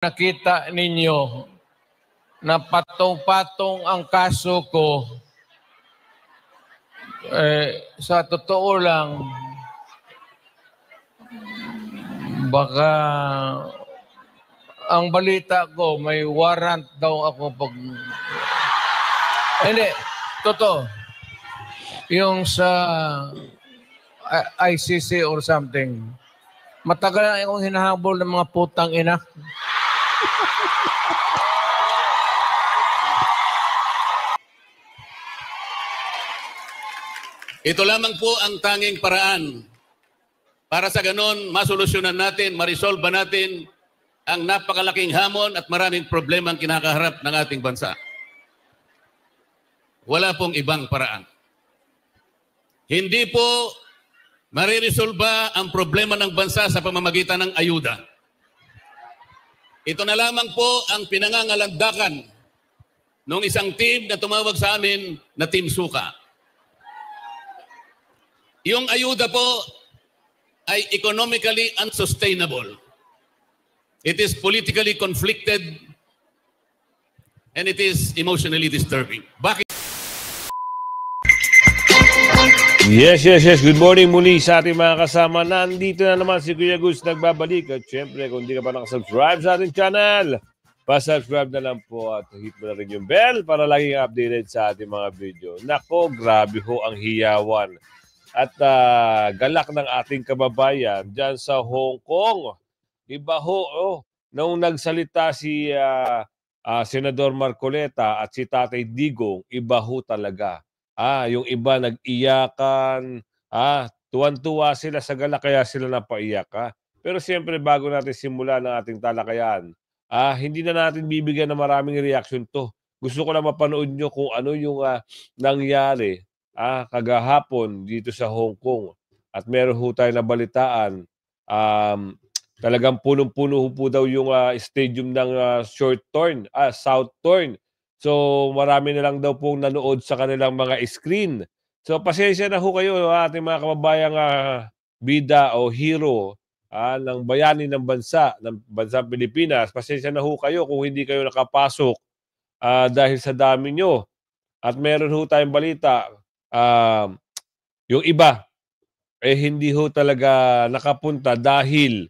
nakita ninyo na patong-patong ang kaso ko, sa totoo lang, baka ang balita ko may warrant daw ako pag... Hindi, totoo. Yung sa ICC or something. Matagal na akong hinahabol ng mga putang ina. Ito lamang po ang tanging paraan para sa ganon masolusyonan natin, ma-resolve natin ang napakalaking hamon at maraming problema ang kinakaharap ng ating bansa. Wala pong ibang paraan. Hindi po mariresolba ang problema ng bansa sa pamamagitan ng ayuda. Ito na lamang po ang pinangangalandakan ng isang team na tumawag sa amin na Team Suka. Yung ayuda po ay economically unsustainable. It is politically conflicted and it is emotionally disturbing. Bakit? Yes. Good morning muli sa ating mga kasama. Nandito na naman si Kuya Gus nagbabalik. At syempre, kung hindi ka pa nakasubscribe sa ating channel, pa-subscribe na lang po at hit mo na rin yung bell para laging updated sa ating mga video. Nako, grabe ho ang hiyawan at galak ng ating kababayan dyan sa Hong Kong. Iba ho, nung nagsalita si Senador Marcoleta at si Tatay Digong, iba ho talaga. Yung iba nag-iyakan, tuwan-tuwa sila sa galak kaya sila napaiyak. Pero siyempre bago natin simula ng ating talakayan, hindi na natin bibigyan ng maraming reaction to. Gusto ko lang mapanood nyo kung ano yung nangyari kagahapon dito sa Hong Kong. At meron ho tayo nabalitaan, talagang punong-puno po daw yung stadium ng South Turn. So marami na lang daw pong nanood sa kanilang mga screen. So pasensya na ho kayo ating mga kababayang bida o hero ng bayani ng bansang Pilipinas. Pasensya na ho kayo kung hindi kayo nakapasok dahil sa dami nyo. At meron ho tayong balita, yung iba hindi ho talaga nakapunta dahil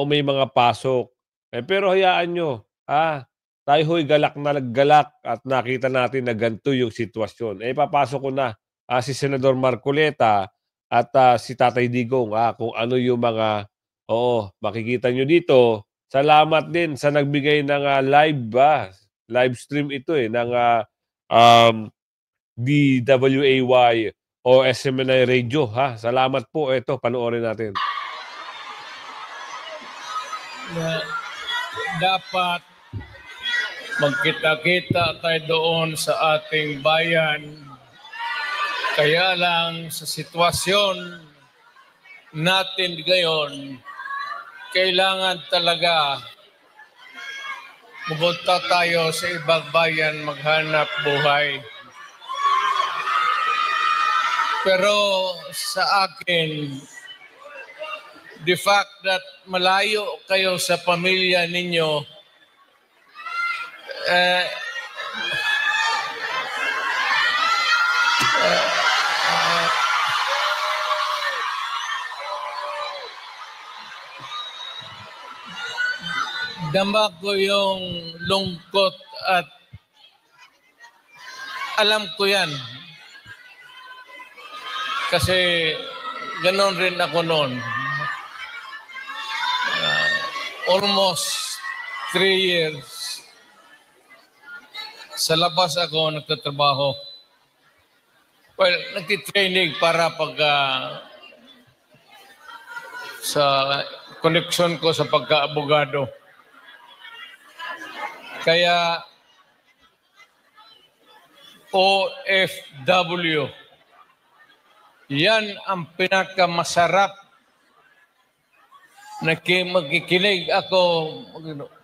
may mga pasok. Pero hayaan nyo, tayo ho'y galak na galak at nakita natin na ganito yung sitwasyon. Papasok ko na si Senador Marcoleta at si Tatay Digong kung ano yung mga, makikita nyo dito. Salamat din sa nagbigay ng live stream ito ng DWAY o SMNI Radio. Salamat po. Ito, panoorin natin. Dapat magkita-kita tayo doon sa ating bayan. Kaya lang sa sitwasyon natin ngayon, kailangan talaga pumunta tayo sa ibang bayan maghanap buhay. Pero sa akin, the fact that malayo kayo sa pamilya ninyo, dama ko yung lungkot at alam ko yan. Kasi ganon rin ako noon. Almost 3 years sa labas ako nagtatrabaho. Well, nagtitraining para sa connection ko sa pagka-abogado. Kaya OFW, yan ang pinakamasarap na magkikinig ako.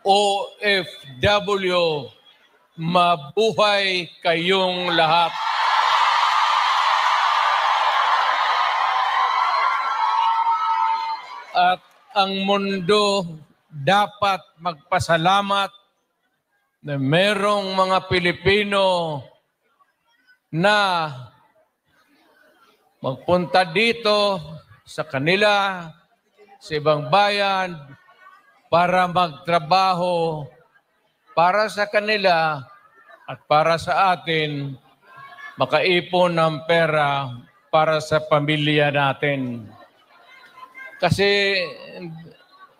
OFW, mabuhay kayong lahat. At ang mundo dapat magpasalamat na merong mga Pilipino na magpunta dito sa kanila, sa ibang bayan, para magtrabaho para sa kanila at para sa atin, makaipon ng pera para sa pamilya natin. Kasi,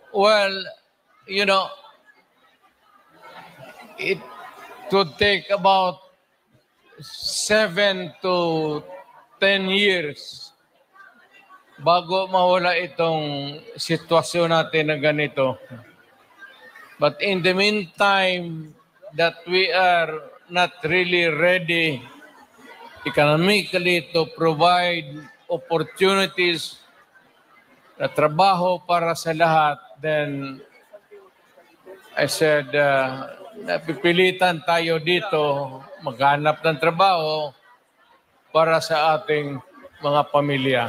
well, you know, it would take about 7 to 10 years bago mawala itong sitwasyon natin na ganito. But in the meantime, that we are not really ready economically to provide opportunities na trabaho para sa lahat, then I said, napipilitan tayo dito maghanap ng trabaho para sa ating mga pamilya.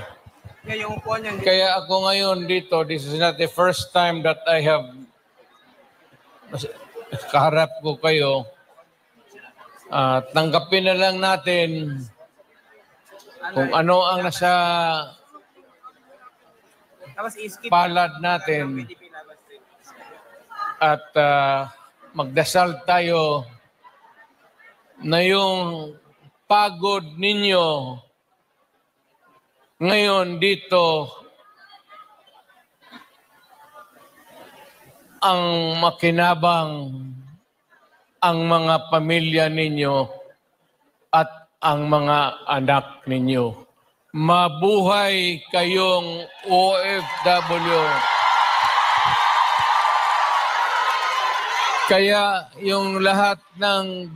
Kaya ako ngayon dito, this is not the first time that I have kaharap ko kayo. Tanggapin na lang natin kung ano ang nasa palad natin at magdasal tayo na yung pagod ninyo ngayon dito ang makinabang ang mga pamilya ninyo at ang mga anak ninyo. Mabuhay kayong OFW. Kaya yung lahat ng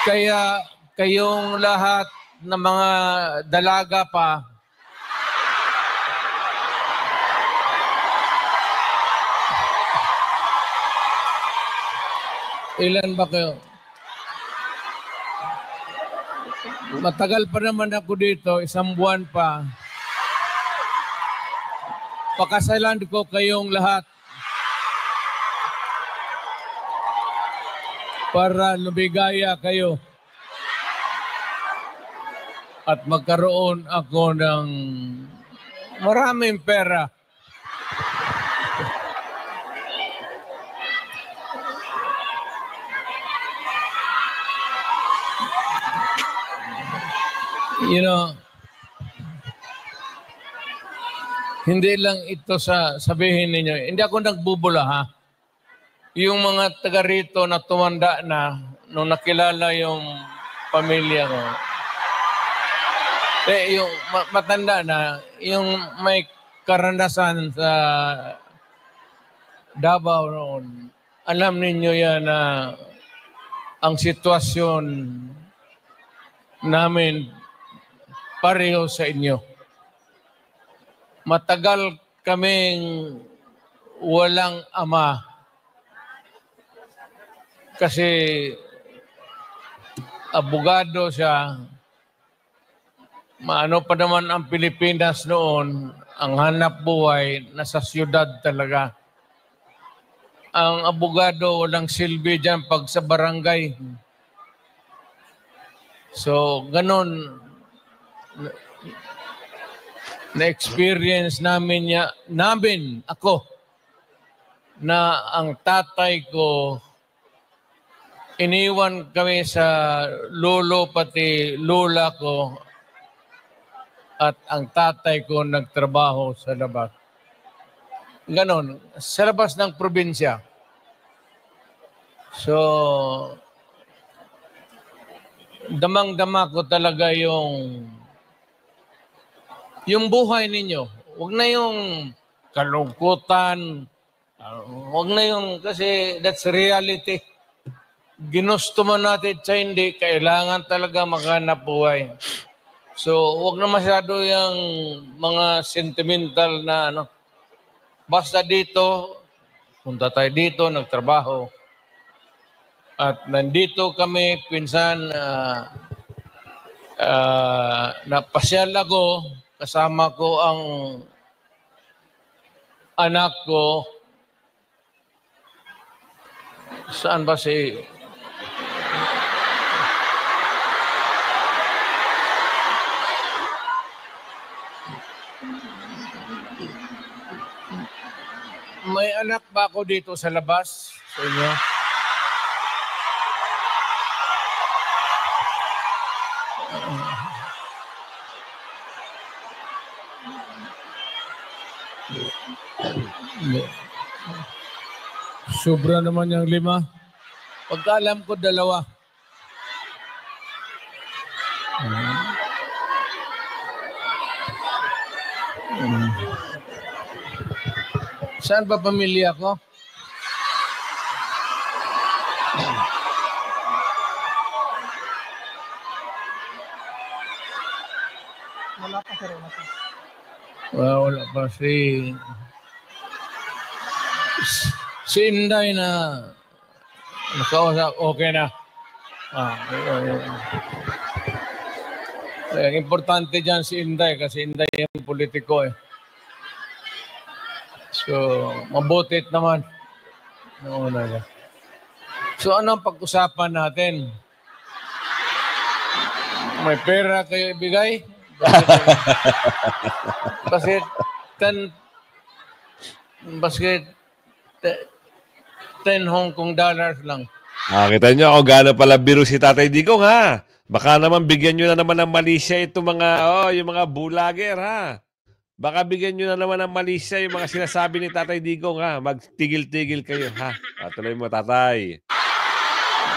kaya kayong lahat ng mga dalaga pa, ilan ba kayo? Matagal pa naman ako dito, 1 buwan pa. Pakasalan ko kayong lahat para lumigaya kayo at magkaroon ako ng maraming pera. You know, hindi lang ito sa sabihin ninyo. Hindi ako nagbubula, ha? Yung mga taga rito na tumanda na nung nakilala yung pamilya ko. Yung matanda na, yung may karanasan sa Davao noon, alam ninyo yan na ang sitwasyon namin pareho sa inyo. Matagal kaming walang ama kasi abogado siya. Maano pa naman ang Pilipinas noon, ang hanap buhay nasa siyudad talaga. Ang abogado walang silbi dyan pag sa barangay. So, ganun na-experience namin ako, na ang tatay ko, iniwan kami sa lolo pati lola ko at ang tatay ko nagtrabaho sa labas. Ganon, sa labas ng probinsya. So, damang-dama ko talaga yung buhay ninyo. Huwag na yung kalungkutan. Huwag na yung, kasi that's reality. Ginusto mo natin sa hindi, kailangan talaga maghanap buhay. So, huwag na masyado yung mga sentimental na ano. Basta dito, punta tayo dito, nagtrabaho. At nandito kami, pinsan, napasyal ako, kasama ko ang anak ko. Saan ba si... May anak ba ako dito sa labas sa inyo? Sobra naman yung 5. Pagkaalam ko 2. Saan ba pamilya ko? Wala pa sir. Wala pa si Inday na nakausap, okay na. Ang importante dyan si Inday kasi Inday yung politiko eh. So, mabutit naman. So, anong pag-usapan natin? May pera kayo ibigay? Basket 10 Hong Kong dollars lang. Kita nyo kung gaano pala biro si Tatay Digong, ha? Baka naman bigyan nyo na naman ng malisya itong mga, yung mga bulager, ha? Baka bigyan nyo na naman ng malisya yung mga sinasabi ni Tatay Digong, ha? Magtigil-tigil kayo, ha? Tuloy mo, Tatay.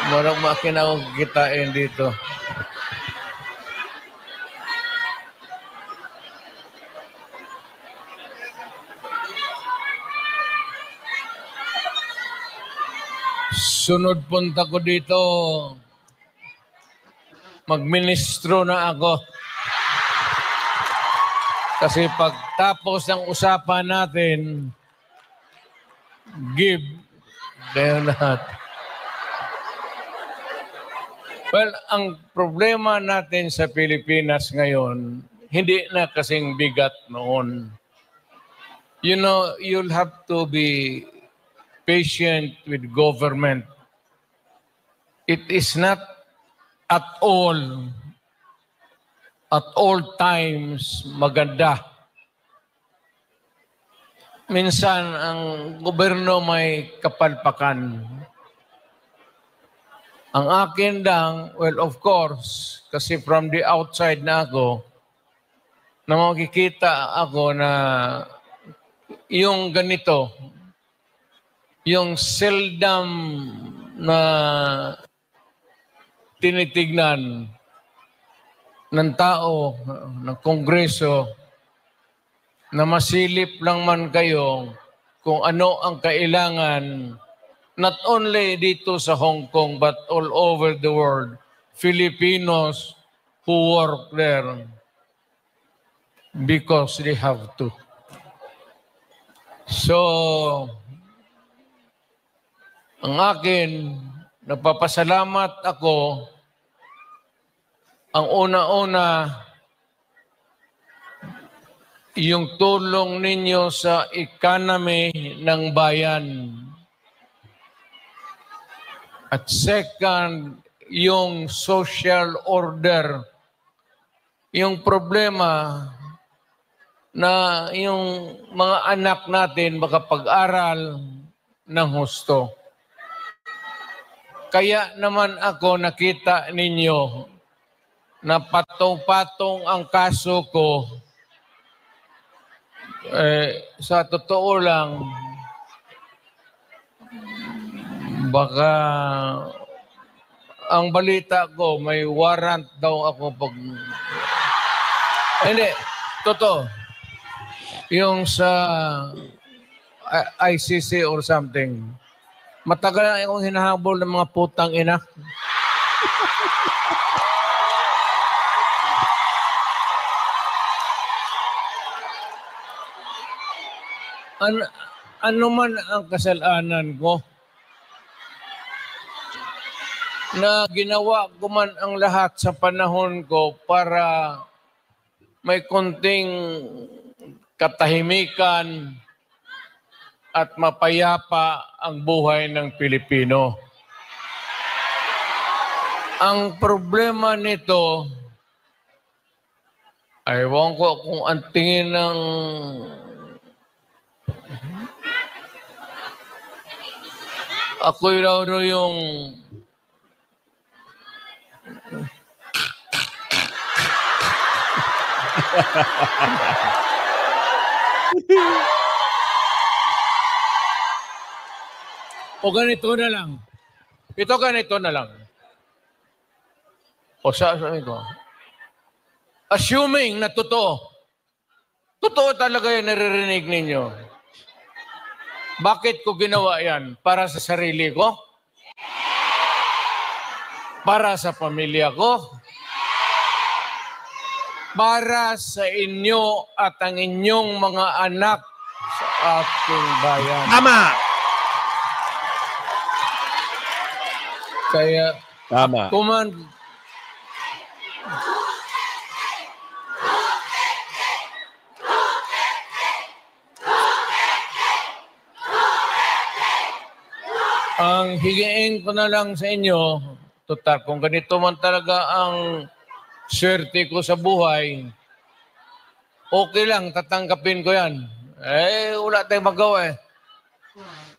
Marang makina akong kitain dito. Sunod punta ko dito, magministro na ako. Kasi pagtapos ng usapan natin, give, kayo lahat. Well, ang problema natin sa Pilipinas ngayon, hindi na kasing bigat noon. You know, you'll have to be patient with government. It is not at all times maganda. Minsan ang gobyerno may kapalpakan. Ang akin lang, well of course, kasi from the outside na ako, na makikita ako na yung ganito, yung seldom na tinitignan ng tao, ng Kongreso, na masilip lang man kayo kung ano ang kailangan, not only dito sa Hong Kong, but all over the world, Filipinos who work there because they have to. So, ang akin, nagpapasalamat ako. Ang una-una, yung tulong ninyo sa economy ng bayan. At second, yung social order. Yung problema na yung mga anak natin makapag-aral ng husto. Kaya naman ako nakita ninyo na patong-patong ang kaso ko. Sa totoo lang, baka ang balita ko may warrant daw ako pag... Hindi, totoo. Yung sa ICC or something. Matagal na akong hinahabol ng mga putang ina. Ano man ang kasalanan ko, na ginawa ko man ang lahat sa panahon ko para may konting katahimikan at mapayapa ang buhay ng Pilipino. Ang problema nito, ewan ko kung ang tingin ng ako'y raw yung o ganito na lang. Ito ganito na lang. O sabi ko, assuming na totoo talaga yung naririnig ninyo. Bakit ko ginawa yan? Para sa sarili ko? Para sa pamilya ko? Para sa inyo at ang inyong mga anak sa ating bayan. Tama! Kaya, Tama. ang higiin ko na lang sa inyo, total, kung ganito man talaga ang swerte ko sa buhay, okay lang, tatanggapin ko yan. Wala tayong magawa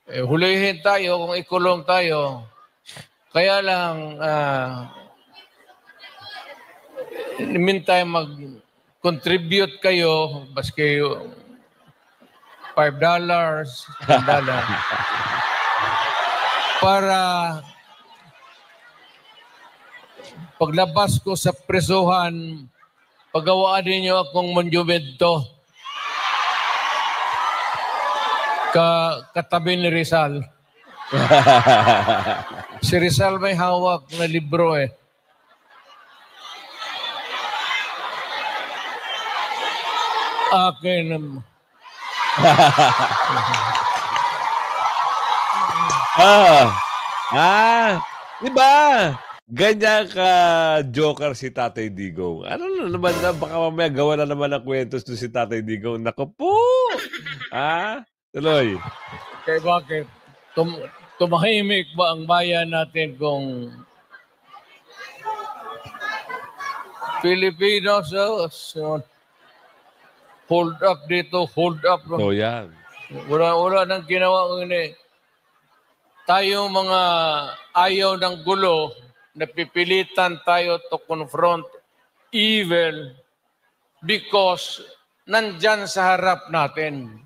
hulihin tayo kung ikulong tayo. Kaya lang, in the meantime, mag-contribute kayo, baski $5, $10, para paglabas ko sa presuhan, pagawaan ninyo akong monumento katabi ni Rizal. Si Rizal may hawak na libro Akin. Di ba? Ganyan ka joker si Tatay Digong. Ano na naman na, baka mamaya gawa na naman ng kwentos doon si Tatay Digong. Naku po! Tuloy. Kaya bakit? Tumahimik ba ang bayan natin kung Filipinos hold up dito, hold up. So yan. Wala nang ginawa ko tayo mga ayaw ng gulo, napipilitan tayo to confront evil because nandyan sa harap natin.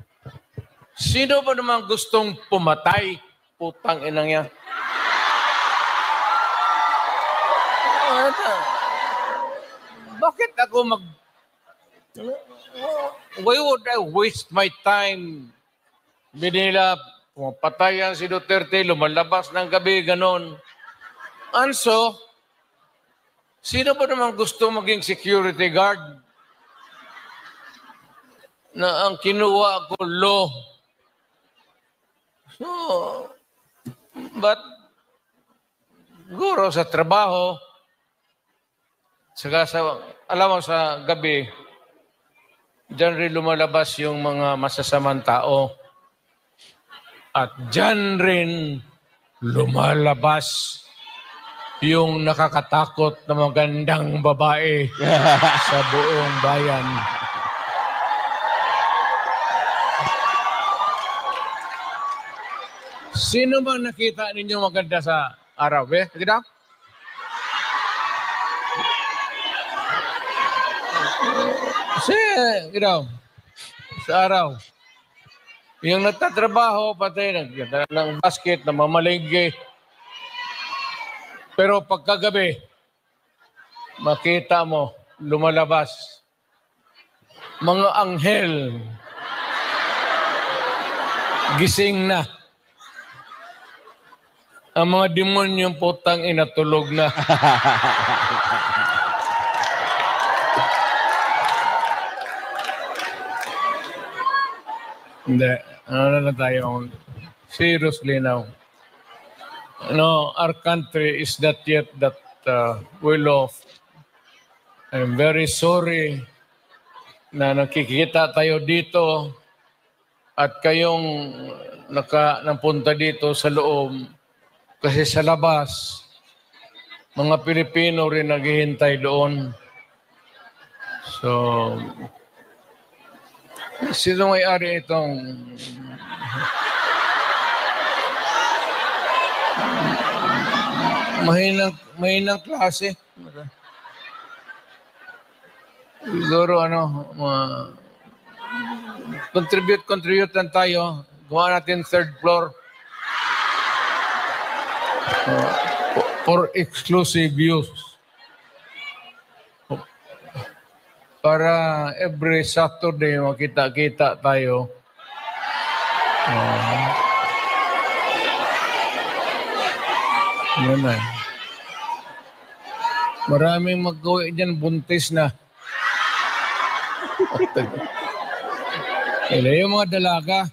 Sino ba naman gustong pumatay? Putang inang yan. Bakit ako why would I waste my time? Binila, pumapatayan si Duterte, lumalabas ng gabi, ganon. Anso, sino ba naman gusto maging security guard na ang kinuha ko law? So, but, siguro sa trabaho, alam mo sa gabi, diyan rin lumalabas yung mga masasamang tao. At diyan rin lumalabas yung nakakatakot na magandang babae sa buong bayan. Sino ba nakita ninyo maganda sa araw? Kita? Sa araw. Yung nagtatrabaho, patay ng basket, na mamalinggi. Pero pagkagabi, makita mo, lumalabas. Mga anghel, gising na. Ang mga demonyong putang inatulog na. Hindi. Ano na tayo? Seriously now. no, our country is not yet that well off. I'm very sorry na nakikita tayo dito at kayong napunta dito sa loob kasi sa labas, mga Pilipino rin naghihintay doon. So, sino may-ari itong mahinang klase? Siguro contribute lang tayo. Gawa natin third floor for exclusive use. Para every Saturday makita-kita tayo. Yan na. Maraming mag-uwi dyan, buntis na. Yung mga dalaga.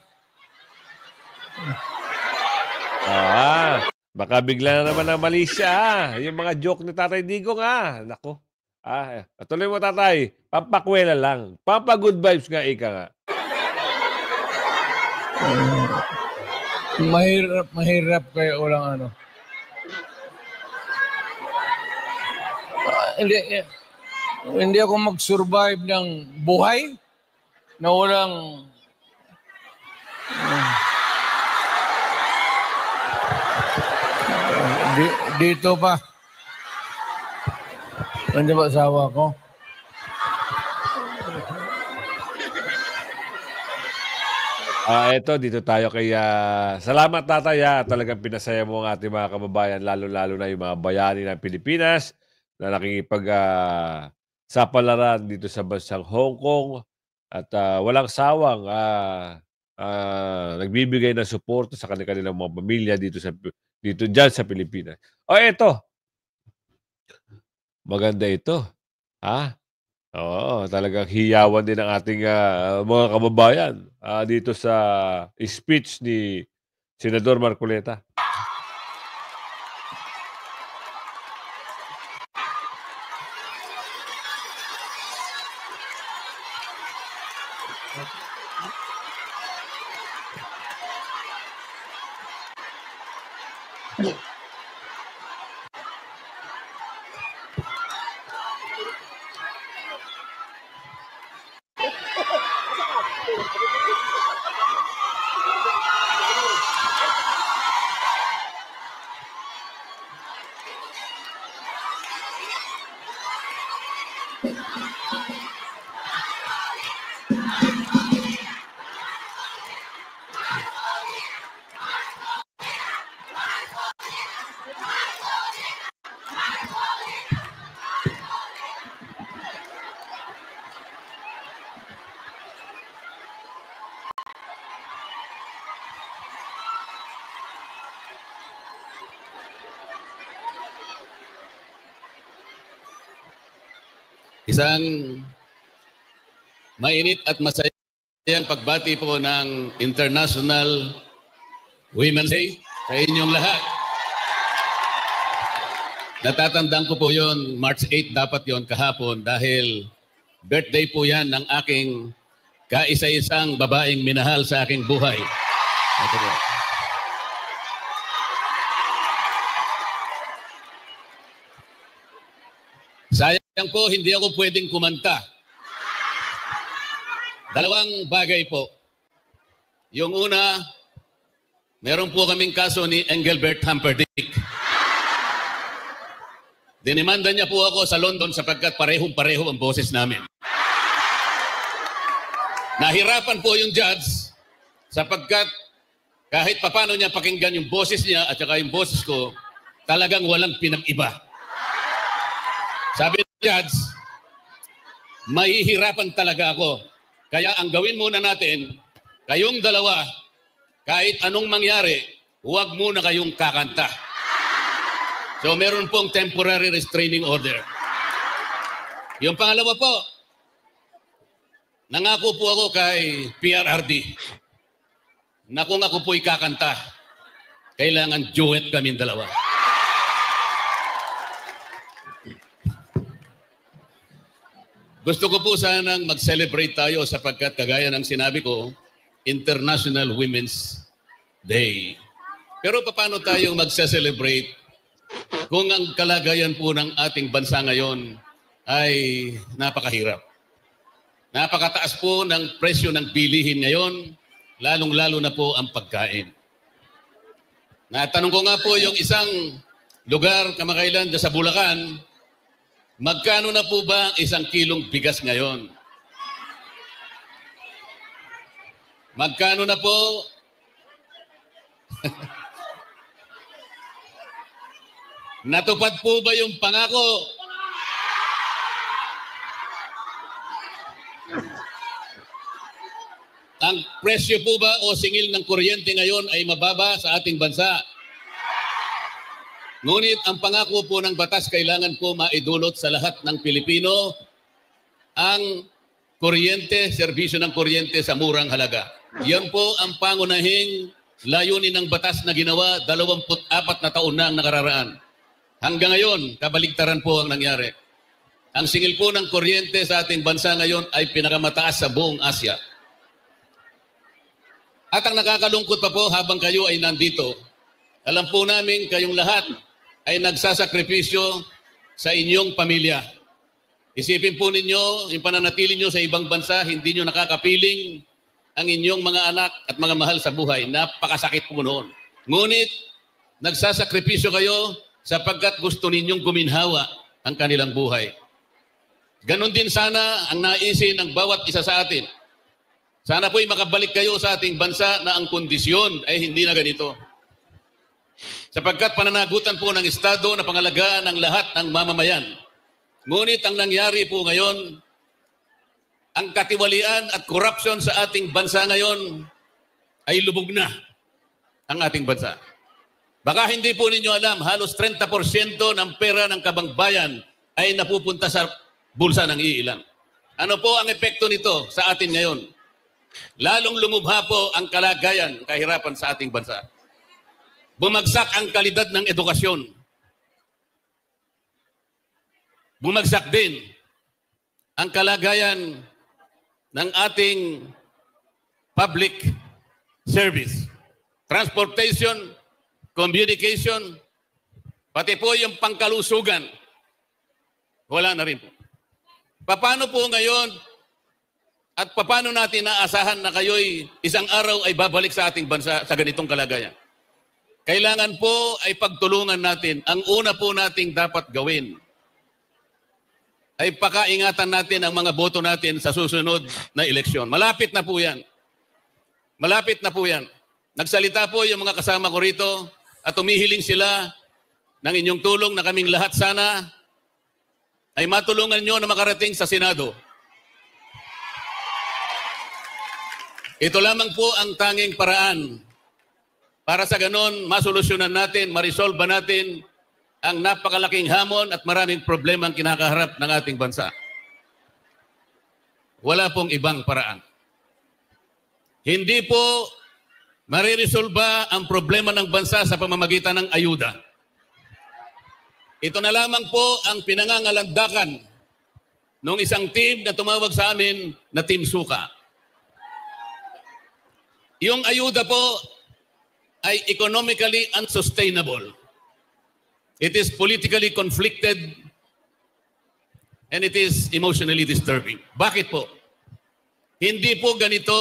Baka bigla na naman na mali siya. Yung mga joke ni Tatay Digong, Nako. Tuloy mo, Tatay. Pampakwela lang. Pampa-good vibes nga, ika nga. Mahirap kayo walang hindi ako mag-survive ng buhay na walang dito pa. Nandiyan ba asawa ko? Dito tayo kay salamat, Tatay. Talagang pinasaya mo ang ating mga kababayan, lalo-lalo na yung mga bayani ng Pilipinas na nakikipag-sapalaran dito sa bansang Hong Kong at walang sawang nagbibigay ng suporta sa kanilang mga pamilya dyan sa Pilipinas. Ito. Maganda ito. Oo, talagang hiyawan din ang ating mga kababayan dito sa speech ni Senador Marcoleta. Isang mainit at masayang pagbati po ng International Women's Day sa inyong lahat. Natatandaan ko po yon, March 8 dapat yon kahapon dahil birthday po yan ng aking kaisa-isang babaeng minahal sa aking buhay. Ito po. Sayang po, hindi ako pwedeng kumanta. Dalawang bagay po. Yung una, meron po kaming kaso ni Engelbert Humperdinck. Dinimanda niya po ako sa London sapagkat parehong-pareho ang boses namin. Nahirapan po yung judge sapagkat kahit papano niya pakinggan yung boses niya at saka yung boses ko, talagang walang pinag-iba. Sabi ng judge, mahihirapan talaga ako. Kaya ang gawin muna natin, kayong dalawa, kahit anong mangyari, huwag muna kayong kakanta. So meron pong temporary restraining order. Yung pangalawa po, nangako po ako kay PRRD na kung ako po'y kakanta, Kailangan duet kaming dalawa. Gusto ko po sanang mag-celebrate tayo sapagkat kagaya ng sinabi ko, International Women's Day. Pero paano tayo mag-celebrate kung ang kalagayan po ng ating bansa ngayon ay napakahirap? Napakataas po ng presyo ng bilihin ngayon, lalong-lalo na po ang pagkain. Natanong ko nga po yung isang lugar kamakailan sa Bulacan, magkano na po ba ang 1 kilong bigas ngayon? Magkano na po? Natupad po ba yung pangako? Ang presyo po ba o singil ng kuryente ngayon ay mababa sa ating bansa? Ngunit ang pangako po ng batas, kailangan po maidulot sa lahat ng Pilipino ang kuryente, serbisyo ng kuryente sa murang halaga. Yan po ang pangunahing layunin ng batas na ginawa 24 na taon na ang nakararaan. Hanggang ngayon, kabaligtaran po ang nangyari. Ang singil po ng kuryente sa ating bansa ngayon ay pinakamataas sa buong Asia. At ang nakakalungkot pa po habang kayo ay nandito, alam po namin kayong lahat ay nagsasakripisyo sa inyong pamilya. Isipin po ninyo, yung pananatili nyo sa ibang bansa, hindi nyo nakakapiling ang inyong mga anak at mga mahal sa buhay. Napakasakit po noon. Ngunit, nagsasakripisyo kayo sapagkat gusto ninyong guminhawa ang kanilang buhay. Ganon din sana ang naisin ng bawat isa sa atin. Sana po'y makabalik kayo sa ating bansa na ang kondisyon ay hindi na ganito. Sapagkat pananagutan po ng Estado na pangalagaan ng lahat ng mamamayan. Ngunit ang nangyari po ngayon, ang katiwalian at corruption sa ating bansa ngayon ay lubog na ang ating bansa. Baka hindi po ninyo alam, halos 30% ng pera ng kabangbayan ay napupunta sa bulsa ng iilan. Ano po ang epekto nito sa atin ngayon? Lalong lumubha po ang kalagayan, kahirapan sa ating bansa. Bumagsak ang kalidad ng edukasyon. Bumagsak din ang kalagayan ng ating public service. Transportation, communication, pati po yung pangkalusugan. Wala na rin po. Paano po ngayon at paano natin naasahan na kayo'y isang araw ay babalik sa ating bansa sa ganitong kalagayan? Kailangan po ay pagtulungan natin. Ang una po nating dapat gawin ay pakaingatan natin ang mga boto natin sa susunod na eleksyon. Malapit na po yan. Malapit na po yan. Nagsalita po yung mga kasama ko rito at umihiling sila ng inyong tulong na kaming lahat sana ay matulungan nyo na makarating sa Senado. Ito lamang po ang tanging paraan para sa ganon masolusyonan natin, marisolve natin ang napakalaking hamon at maraming problema ang kinakaharap ng ating bansa. Wala pong ibang paraan. Hindi po mariresolba ang problema ng bansa sa pamamagitan ng ayuda. Ito na lamang po ang pinangangalandakan ng isang team na tumawag sa amin na Team Suka. Yung ayuda po ay economically unsustainable. It is politically conflicted and it is emotionally disturbing. Bakit po? Hindi po ganito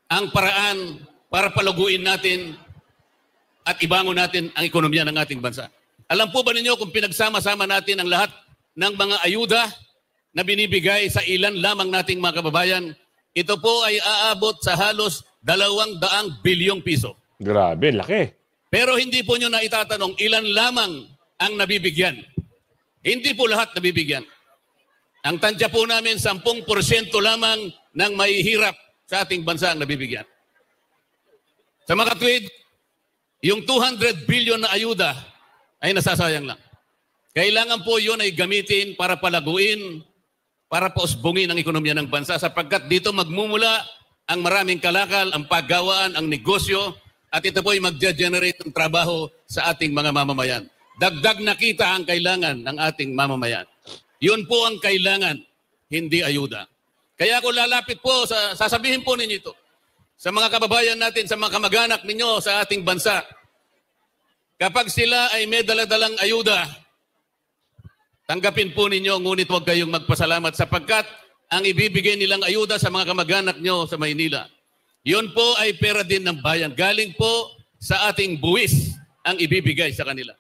ang paraan para palaguin natin at ibangon natin ang ekonomiya ng ating bansa. Alam po ba ninyo kung pinagsama-sama natin ang lahat ng mga ayuda na binibigay sa ilan lamang nating mga kababayan, ito po ay aabot sa halos 200 bilyong piso. Grabe, laki. Pero hindi po nyo na itatanong ilan lamang ang nabibigyan. Hindi po lahat nabibigyan. Ang tansya po namin, 10% lamang ng mahihirap sa ating bansa ang nabibigyan. Sa mga katwid, yung 200 billion na ayuda ay nasasayang lang. Kailangan po yun ay gamitin para palaguin, para pausbungin ang ekonomiya ng bansa sapagkat dito magmumula ang maraming kalakal, ang paggawaan, ang negosyo at ito po ay mag-generate ng trabaho sa ating mga mamamayan. Dagdag na kita ang kailangan ng ating mamamayan. Yun po ang kailangan, hindi ayuda. Kaya ako lalapit po, sasabihin po ninyo ito, sa mga kababayan natin, sa mga kamag-anak ninyo sa ating bansa. Kapag sila ay may daladalang ayuda, tanggapin po ninyo, ngunit huwag kayong magpasalamat sapagkat ang ibibigay nilang ayuda sa mga kamag-anak nyo sa Maynila, yun po ay pera din ng bayan. Galing po sa ating buwis ang ibibigay sa kanila.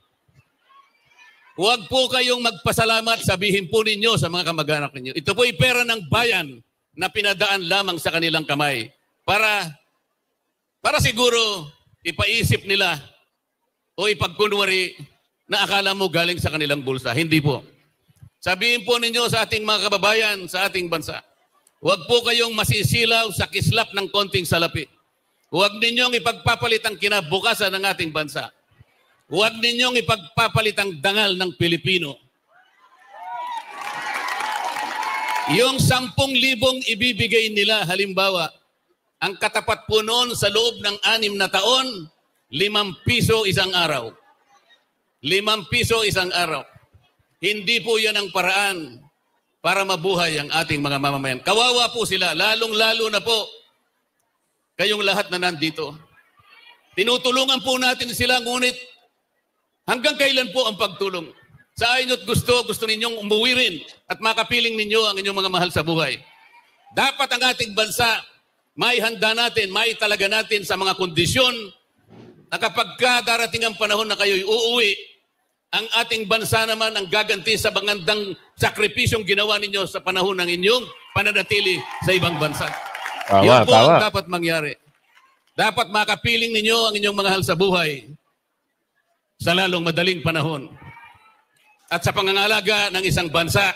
Huwag po kayong magpasalamat, sabihin po ninyo sa mga kamag-anak ninyo. Ito po ay pera ng bayan na pinadaan lamang sa kanilang kamay para siguro ipaisip nila o ipagkunwari na akala mo galing sa kanilang bulsa. Hindi po. Sabihin po ninyo sa ating mga kababayan sa ating bansa, huwag po kayong masisilaw sa kislap ng konting salapi. Huwag ninyong ipagpapalit ang kinabukasan ng ating bansa. Huwag ninyong ipagpapalit ang dangal ng Pilipino. Yung 10,000 ibibigay nila, halimbawa, ang katapat po noon sa loob ng 6 na taon, 5 piso isang araw. 5 piso isang araw. Hindi po yan ang paraan para mabuhay ang ating mga mamamayan. Kawawa po sila, lalong-lalo na po kayong lahat na nandito. Tinutulungan po natin sila, ngunit hanggang kailan po ang pagtulong? Sa inyo't gusto ninyong umuwi rin at makapiling ninyo ang inyong mga mahal sa buhay. Dapat ang ating bansa, may handa natin, may talaga natin sa mga kondisyon na kapag darating ang panahon na kayo'y uuwi, ang ating bansa naman ang gaganti sa magandang sakripisyong ginawa ninyo sa panahon ng inyong pananatili sa ibang bansa. Yan po ang dapat mangyari. Dapat makapiling ninyo ang inyong mga mahal sa buhay sa lalong madaling panahon. At sa pangangalaga ng isang bansa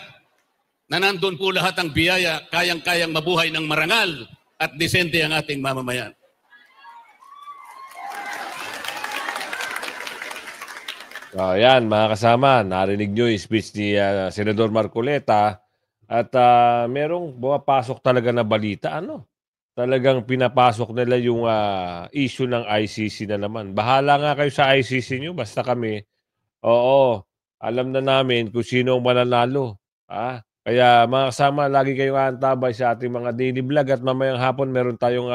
na nandun po lahat ang biyaya, kayang-kayang mabuhay ng marangal at disente ang ating mamamayan. Yan, mga kasama, narinig nyo yung speech ni Senador Marcoleta at merong bumapasok talaga na balita. Talagang pinapasok nila yung issue ng ICC na naman. Bahala nga kayo sa ICC nyo, basta kami, oo, alam na namin kung sino ang mananalo. Kaya mga kasama, lagi kayong antabay sa ating mga daily vlog at mamayang hapon meron tayong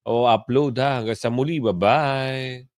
upload. Hanggang sa muli, bye-bye!